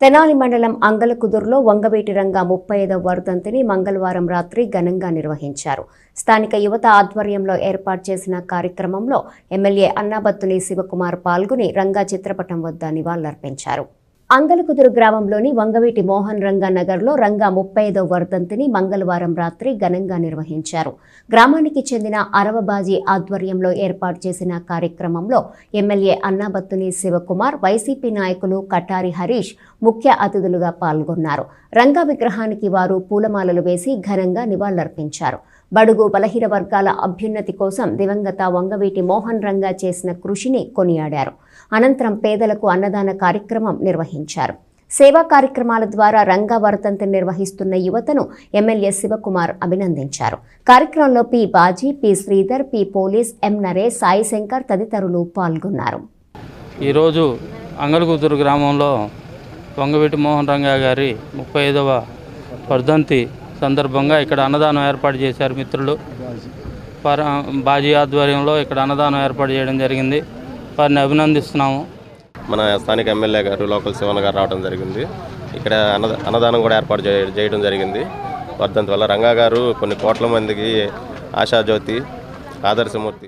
తెనాలి మండలం అంగలకుదురులో వంగవీటి రంగా 35వ వర్ధంతిని మంగళవారం రాత్రి ఘనంగా నిర్వహించారు. స్థానిక యువత ఆధ్వర్యంలో ఏర్పాటు చేసిన కార్యక్రమంలో ఎమ్మెల్యే అన్నాబత్తుని శివకుమార్ పాల్గొని రంగా చిత్రపటం వద్ద నివాళులర్పించారు. అంగలకుదురు గ్రామంలోని వంగవీటి మోహన్ రంగా నగర్లో రంగా 35వ వర్ధంతిని మంగళవారం రాత్రి ఘనంగా నిర్వహించారు. గ్రామానికి చెందిన అరవబాజీ ఆధ్వర్యంలో ఏర్పాటు చేసిన కార్యక్రమంలో ఎమ్మెల్యే అన్నాబత్తుని శివకుమార్, వైసీపీ నాయకులు కటారి హరీష్ ముఖ్య అతిథులుగా పాల్గొన్నారు. రంగా విగ్రహానికి వారు పూలమాలలు వేసి ఘనంగా నివాళులర్పించారు. బడుగు బలహీన వర్గాల అభ్యున్నతి కోసం దివంగత వంగవీటి మోహన్ రంగా చేసిన కృషిని కొనియాడారు. అనంతరం పేదలకు అన్నదాన కార్యక్రమం నిర్వహించారు. సేవా కార్యక్రమాల ద్వారా రంగా వర్ధంతిని నిర్వహిస్తున్న యువతను ఎమ్మెల్యే శివకుమార్ అభినందించారు. కార్యక్రమంలో P Baji, P Sridhar, P police, M Naresh, Sai Shankar తదితరులు పాల్గొన్నారు. ఈరోజు అంగలకుదురు గ్రామంలో వంగవీటి మోహన్ రంగా గారి 35వ వర్ధంతి సందర్భంగా ఇక్కడ అన్నదానం ఏర్పాటు చేశారు. మిత్రులు బాజీ ఆధ్వర్యంలో ఇక్కడ అన్నదానం ఏర్పాటు చేయడం జరిగింది. వారిని అభినందిస్తున్నాము. మన స్థానిక ఎమ్మెల్యే గారు లోకల్ శివన్ గారు రావడం జరిగింది. ఇక్కడ అన్నదానం కూడా ఏర్పాటు చేయడం జరిగింది. వర్ధంతి వల్ల రంగా గారు కొన్ని కోట్ల మందికి ఆశాజ్యోతి, ఆదర్శమూర్తి.